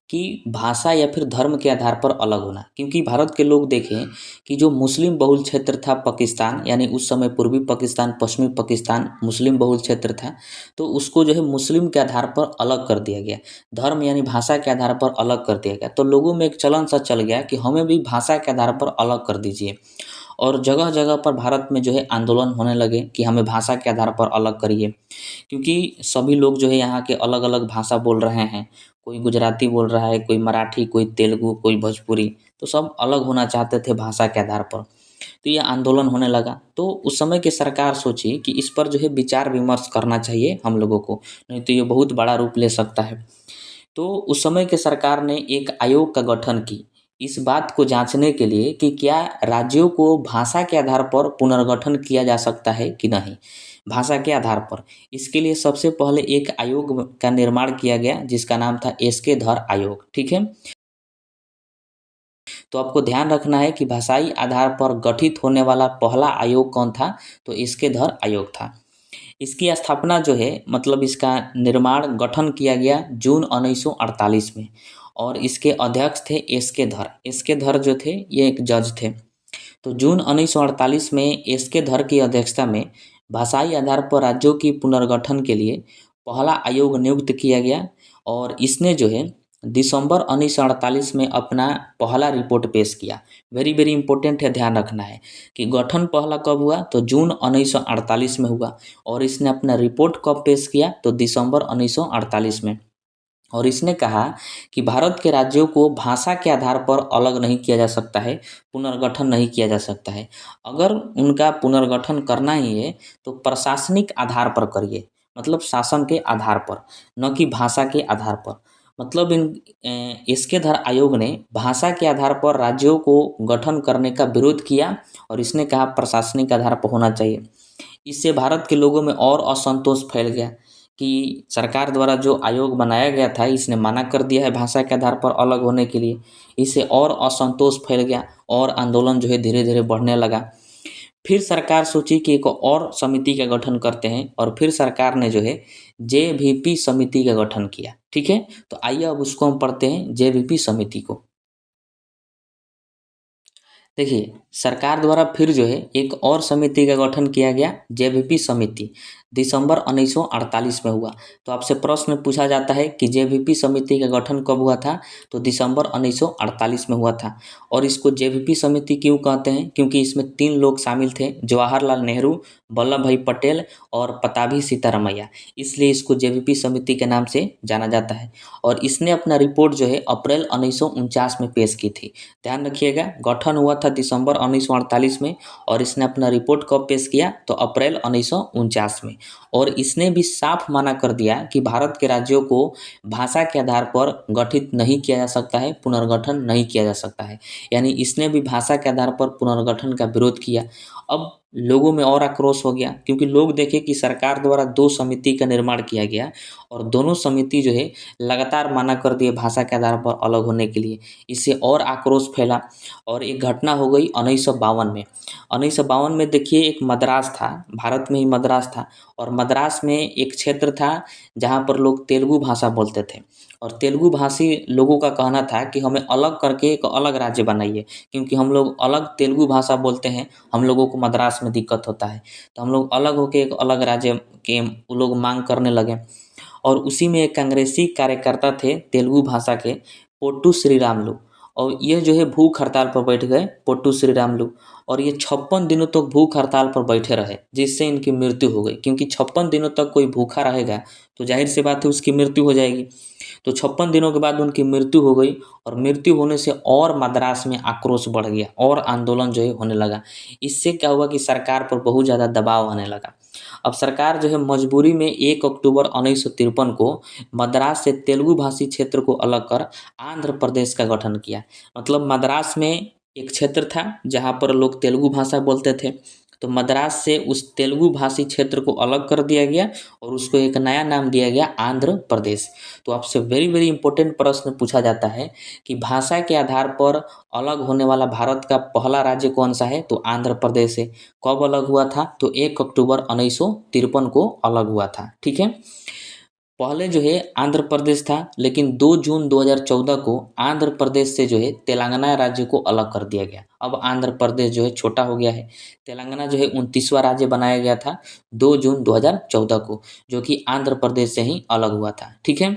[SPEAKER 1] कि भाषा या फिर धर्म के आधार पर अलग होना। क्योंकि भारत के लोग देखें कि जो मुस्लिम बहुल क्षेत्र था पाकिस्तान, यानी उस समय पूर्वी पाकिस्तान, पश्चिमी पाकिस्तान मुस्लिम बहुल क्षेत्र था, तो उसको जो है मुस्लिम के आधार पर अलग कर दिया गया, धर्म यानी भाषा के आधार पर अलग कर दिया गया। तो लोगों में एक चलन सा चल गया कि हमें भी भाषा के आधार पर अलग कर दीजिए, और जगह जगह पर भारत में जो है आंदोलन होने लगे कि हमें भाषा के आधार पर अलग करिए। क्योंकि सभी लोग जो है यहाँ के अलग अलग भाषा बोल रहे हैं, कोई गुजराती बोल रहा है, कोई मराठी, कोई तेलुगु, कोई भोजपुरी, तो सब अलग होना चाहते थे भाषा के आधार पर। तो ये आंदोलन होने लगा। तो उस समय की सरकार सोची कि इस पर जो है विचार विमर्श करना चाहिए हम लोगों को, नहीं तो ये बहुत बड़ा रूप ले सकता है। तो उस समय की सरकार ने एक आयोग का गठन की, इस बात को जांचने के लिए कि क्या राज्यों को भाषा के आधार पर पुनर्गठन किया जा सकता है कि नहीं, भाषा के आधार पर। इसके लिए सबसे पहले एक आयोग का निर्माण किया गया जिसका नाम था एस.के. धर आयोग। ठीक है। तो आपको ध्यान रखना है कि भाषाई आधार पर गठित होने वाला पहला आयोग कौन था, तो एस.के. धर आयोग था। इसकी स्थापना जो है, मतलब इसका निर्माण गठन किया गया जून 1948 में, और इसके अध्यक्ष थे एस के धर। एस के धर जो थे ये एक जज थे। तो जून 1948 में एस के धर की अध्यक्षता में भाषाई आधार पर राज्यों की पुनर्गठन के लिए पहला आयोग नियुक्त किया गया और इसने जो है दिसंबर 1948 में अपना पहला रिपोर्ट पेश किया। वेरी वेरी इंपॉर्टेंट है, ध्यान रखना है कि गठन पहला कब हुआ तो जून 1948 में हुआ और इसने अपना रिपोर्ट कब पेश किया तो दिसंबर 1948 में। और इसने कहा कि भारत के राज्यों को भाषा के आधार पर अलग नहीं किया जा सकता है, पुनर्गठन नहीं किया जा सकता है। अगर उनका पुनर्गठन करना ही है तो प्रशासनिक आधार पर करिए, मतलब शासन के आधार पर, न कि भाषा के आधार पर। मतलब इसके धर आयोग ने भाषा के आधार पर राज्यों को गठन करने का विरोध किया और इसने कहा प्रशासनिक आधार पर होना चाहिए। इससे भारत के लोगों में और असंतोष फैल गया कि सरकार द्वारा जो आयोग बनाया गया था इसने मना कर दिया है भाषा के आधार पर अलग होने के लिए। इससे और असंतोष फैल गया और आंदोलन जो है धीरे धीरे बढ़ने लगा। फिर सरकार सोची कि एक और समिति का गठन करते हैं और फिर सरकार ने जो है जेवीपी समिति का गठन किया। ठीक है, तो आइए अब उसको हम पढ़ते हैं जेवीपी समिति को। देखिए, सरकार द्वारा फिर जो है एक और समिति का गठन किया गया, जेवीपी समिति, दिसंबर 1948 में हुआ। तो आपसे प्रश्न पूछा जाता है कि जेवीपी समिति का गठन कब हुआ था तो दिसंबर 1948 में हुआ था। और इसको जेवीपी समिति क्यों कहते हैं, क्योंकि इसमें 3 लोग शामिल थे, जवाहरलाल नेहरू, वल्लभ भाई पटेल और पताभी सीतारमैया, इसलिए इसको जेवीपी समिति के नाम से जाना जाता है। और इसने अपना रिपोर्ट जो है अप्रैल 1949 में पेश की थी। ध्यान रखिएगा, गठन हुआ था दिसंबर 1948 में और इसने अपना रिपोर्ट कब पेश किया तो अप्रैल 1949 में। और इसने भी साफ मना कर दिया कि भारत के राज्यों को भाषा के आधार पर गठित नहीं किया जा सकता है, पुनर्गठन नहीं किया जा सकता है। यानी इसने भी भाषा के आधार पर पुनर्गठन का विरोध किया। अब लोगों में और आक्रोश हो गया क्योंकि लोग देखे कि सरकार द्वारा 2 समिति का निर्माण किया गया और दोनों समिति जो है लगातार मना कर दिए भाषा के आधार पर अलग होने के लिए। इससे और आक्रोश फैला और एक घटना हो गई 1952 में। 1952 में देखिए एक मद्रास था, भारत में ही मद्रास था और मद्रास में एक क्षेत्र था जहाँ पर लोग तेलुगु भाषा बोलते थे और तेलुगु भाषी लोगों का कहना था कि हमें अलग करके एक अलग राज्य बनाइए, क्योंकि हम लोग अलग तेलुगु भाषा बोलते हैं, हम लोगों को मद्रास में दिक्कत होता है। तो हम लोग अलग होकर एक अलग राज्य के वो लोग मांग करने लगे। और उसी में एक कांग्रेसी कार्यकर्ता थे तेलुगु भाषा के, पोट्टू श्रीरामुलु, और ये जो है भूख हड़ताल पर बैठ गए, पोट्टू श्रीरामुलु। और ये 56 दिनों तक भूख हड़ताल पर बैठे रहे जिससे इनकी मृत्यु हो गई, क्योंकि 56 दिनों तक कोई भूखा रहेगा तो जाहिर सी बात है उसकी मृत्यु हो जाएगी। तो 56 दिनों के बाद उनकी मृत्यु हो गई और मृत्यु होने से और मद्रास में आक्रोश बढ़ गया और आंदोलन जो है होने लगा। इससे क्या हुआ कि सरकार पर बहुत ज़्यादा दबाव आने लगा। अब सरकार जो है मजबूरी में 1 अक्टूबर 1953 को मद्रास से तेलुगु भाषी क्षेत्र को अलग कर आंध्र प्रदेश का गठन किया। मतलब मद्रास में एक क्षेत्र था जहाँ पर लोग तेलुगु भाषा बोलते थे, तो मद्रास से उस तेलुगु भाषी क्षेत्र को अलग कर दिया गया और उसको एक नया नाम दिया गया आंध्र प्रदेश। तो आपसे वेरी वेरी इंपॉर्टेंट प्रश्न पूछा जाता है कि भाषा के आधार पर अलग होने वाला भारत का पहला राज्य कौन सा है तो आंध्र प्रदेश है। कब अलग हुआ था तो 1 अक्टूबर 1953 को अलग हुआ था। ठीक है, पहले जो है आंध्र प्रदेश था, लेकिन 2 जून 2014 को आंध्र प्रदेश से जो है तेलंगाना राज्य को अलग कर दिया गया। अब आंध्र प्रदेश जो है छोटा हो गया है। तेलंगाना जो है 29वां राज्य बनाया गया था 2 जून 2014 को, जो कि आंध्र प्रदेश से ही अलग हुआ था। ठीक है,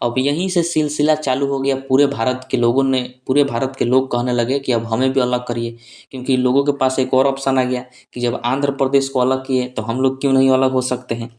[SPEAKER 1] अब यहीं से सिलसिला चालू हो गया। पूरे भारत के लोगों ने, पूरे भारत के लोग कहने लगे कि अब हमें भी अलग करिए, क्योंकि लोगों के पास एक और ऑप्शन आ गया कि जब आंध्र प्रदेश को अलग किए तो हम लोग क्यों नहीं अलग हो सकते हैं।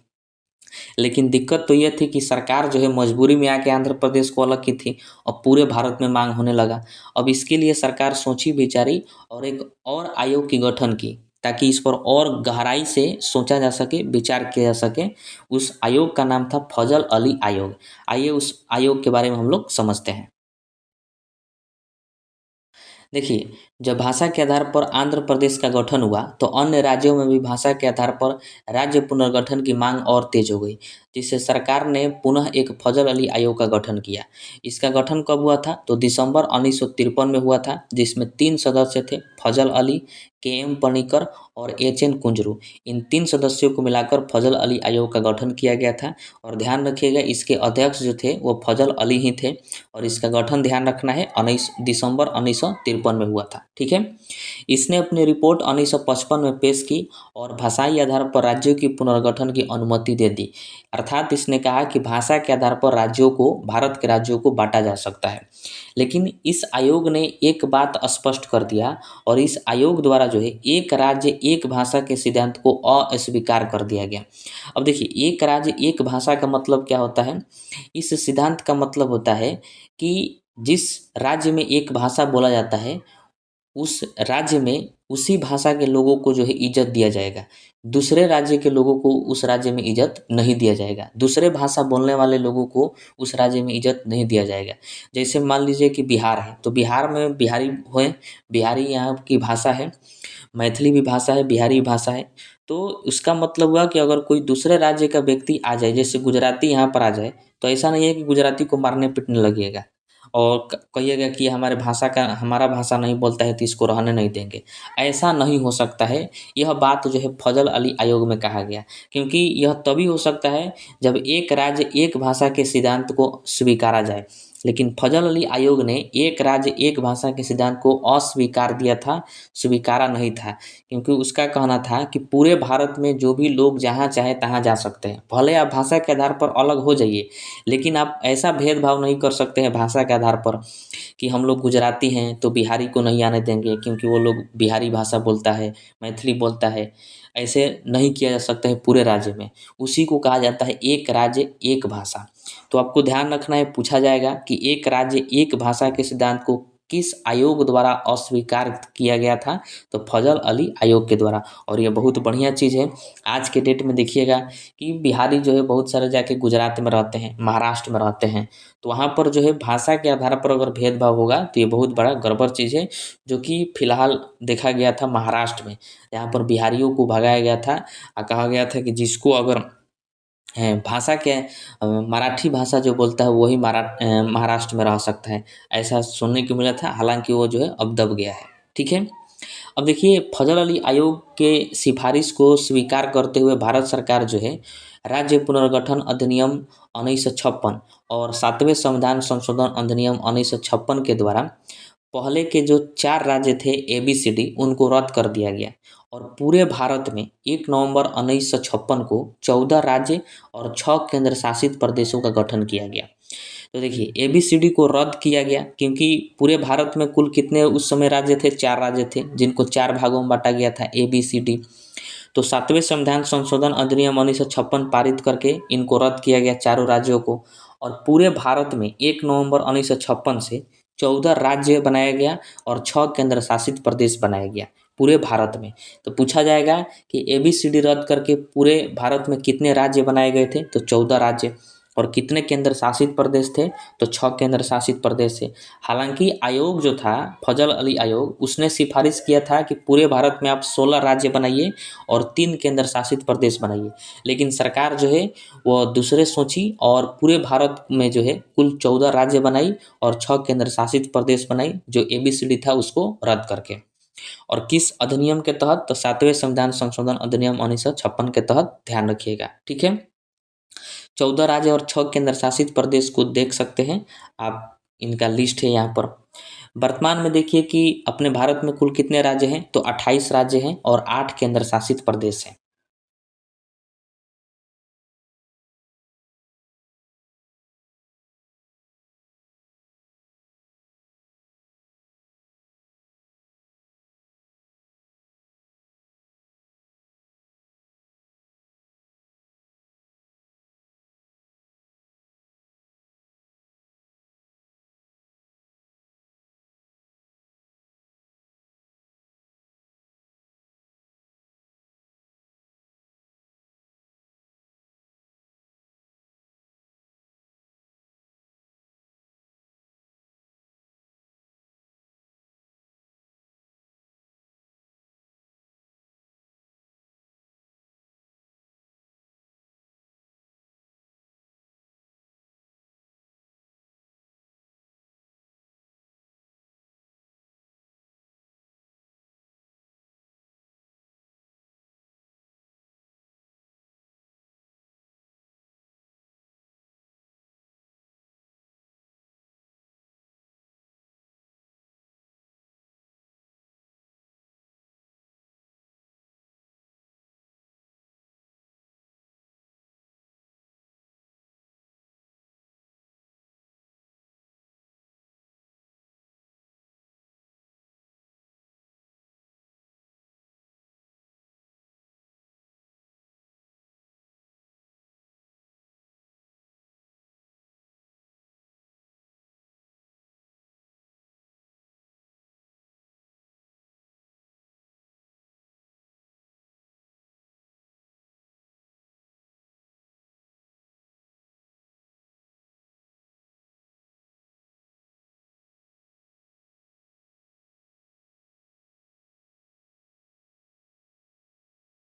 [SPEAKER 1] लेकिन दिक्कत तो यह थी कि सरकार जो है मजबूरी में आके आंध्र प्रदेश को अलग की थी और पूरे भारत में मांग होने लगा। अब इसके लिए सरकार सोची विचारी और एक और आयोग की गठन की ताकि इस पर और गहराई से सोचा जा सके, विचार किया जा सके। उस आयोग का नाम था फजल अली आयोग। आइए उस आयोग के बारे में हम लोग समझते हैं। देखिए, जब भाषा के आधार पर आंध्र प्रदेश का गठन हुआ तो अन्य राज्यों में भी भाषा के आधार पर राज्य पुनर्गठन की मांग और तेज हो गई, जिससे सरकार ने पुनः एक फजल अली आयोग का गठन किया। इसका गठन कब हुआ था? तो दिसंबर 1953 में हुआ था, जिसमें 3 सदस्य थे, फजल अली, के.एम. पनिकर और एच.एन. कुंजरू। इन 3 सदस्यों को मिलाकर फजल अली आयोग का गठन किया गया था। और ध्यान रखिएगा, इसके अध्यक्ष जो थे वो फजल अली ही थे। और इसका गठन ध्यान रखना है 19 दिसंबर 1953 में हुआ था। ठीक है। इसने अपनी रिपोर्ट 1955 में पेश की और भाषाई आधार पर राज्यों की पुनर्गठन की अनुमति दे दी। अर्थात इसने कहा कि भाषा के आधार पर राज्यों को, भारत के राज्यों को बांटा जा सकता है। लेकिन इस आयोग ने एक बात स्पष्ट कर दिया, और इस आयोग द्वारा जो है एक राज्य एक भाषा के सिद्धांत को अस्वीकार कर दिया गया। अब देखिए, एक राज्य एक भाषा का मतलब क्या होता है? इस सिद्धांत का मतलब होता है कि जिस राज्य में एक भाषा बोला जाता है, उस राज्य में उसी भाषा के लोगों को जो है इज्जत दिया जाएगा। दूसरे राज्य के लोगों को उस राज्य में इज्जत नहीं दिया जाएगा। दूसरे भाषा बोलने वाले लोगों को उस राज्य में इज्जत नहीं दिया जाएगा। जैसे मान लीजिए कि बिहार है, तो बिहार में बिहारी हुए, बिहारी यहाँ की भाषा है, मैथिली भी भाषा है, बिहारी भाषा है। तो उसका मतलब हुआ कि अगर कोई दूसरे राज्य का व्यक्ति आ जाए, जैसे गुजराती यहाँ पर आ जाए, तो ऐसा नहीं है कि गुजराती को मारने पीटने लगेगा और कहिएगा कि हमारा भाषा नहीं बोलता है तो इसको रहने नहीं देंगे। ऐसा नहीं हो सकता है। यह बात जो है फजल अली आयोग में कहा गया, क्योंकि यह तभी हो सकता है जब एक राज्य एक भाषा के सिद्धांत को स्वीकारा जाए। लेकिन फजल अली आयोग ने एक राज्य एक भाषा के सिद्धांत को अस्वीकार दिया था, स्वीकारा नहीं था। क्योंकि उसका कहना था कि पूरे भारत में जो भी लोग जहाँ चाहे तहाँ जा सकते हैं, भले आप भाषा के आधार पर अलग हो जाइए, लेकिन आप ऐसा भेदभाव नहीं कर सकते हैं भाषा के आधार पर कि हम लोग गुजराती हैं तो बिहारी को नहीं आने देंगे क्योंकि वो लोग बिहारी भाषा बोलता है, मैथिली बोलता है। ऐसे नहीं किया जा सकता है पूरे राज्य में। उसी को कहा जाता है एक राज्य एक भाषा। तो आपको ध्यान रखना है, पूछा जाएगा कि एक राज्य एक भाषा के सिद्धांत को किस आयोग द्वारा अस्वीकार किया गया था? तो फजल अली आयोग के द्वारा। और ये बहुत बढ़िया चीज़ है। आज के डेट में देखिएगा कि बिहारी जो है बहुत सारे जाके गुजरात में रहते हैं, महाराष्ट्र में रहते हैं, तो वहाँ पर जो है भाषा के आधार पर अगर भेदभाव होगा तो ये बहुत बड़ा गड़बड़ चीज़ है, जो कि फिलहाल देखा गया था महाराष्ट्र में, जहाँ पर बिहारियों को भगाया गया था और कहा गया था कि जिसको अगर भाषा के मराठी भाषा जो बोलता है वही महाराष्ट्र में रह सकता है। ऐसा सुनने को मिला था, हालांकि वो जो है अब दब गया है। ठीक है। अब देखिए, फजल अली आयोग के सिफारिश को स्वीकार करते हुए भारत सरकार जो है राज्य पुनर्गठन अधिनियम 1956 और 7वें संविधान संशोधन अधिनियम 1956 के द्वारा पहले के जो 4 राज्य थे ABCD, उनको रद्द कर दिया गया और पूरे भारत में 1 नवंबर 1956 को 14 राज्य और 6 केंद्र शासित प्रदेशों का गठन किया गया। तो देखिए, ABCD को रद्द किया गया क्योंकि पूरे भारत में कुल कितने उस समय राज्य थे? 4 राज्य थे, जिनको 4 भागों में बांटा गया था ABCD। तो 7वें संविधान संशोधन अधिनियम 1956 पारित करके इनको रद्द किया गया चारों राज्यों को, और पूरे भारत में 1 नवंबर 1956 से 14 राज्य बनाया गया और 6 केंद्र शासित प्रदेश बनाया गया पूरे भारत में। तो पूछा जाएगा कि ABCD रद्द करके पूरे भारत में कितने राज्य बनाए गए थे? तो 14 राज्य। और कितने केंद्र शासित प्रदेश थे? तो 6 केंद्र शासित प्रदेश थे। हालांकि आयोग जो था, फजल अली आयोग, उसने सिफारिश किया था कि पूरे भारत में आप 16 राज्य बनाइए और 3 केंद्र शासित प्रदेश बनाइए, लेकिन सरकार जो है वो दूसरे सोची और पूरे भारत में जो है कुल 14 राज्य बनाई और 6 केंद्र शासित प्रदेश बनाई, जो ABCD था उसको रद्द करके। और किस अधिनियम के तहत? तो 7वें संविधान संशोधन अधिनियम 1956 के तहत, ध्यान रखिएगा। ठीक है। 14 राज्य और 6 केंद्र शासित प्रदेश को देख सकते हैं आप, इनका लिस्ट है यहाँ पर। वर्तमान में देखिए कि अपने भारत में कुल कितने राज्य हैं? तो 28 राज्य हैं और 8 केंद्र शासित प्रदेश हैं।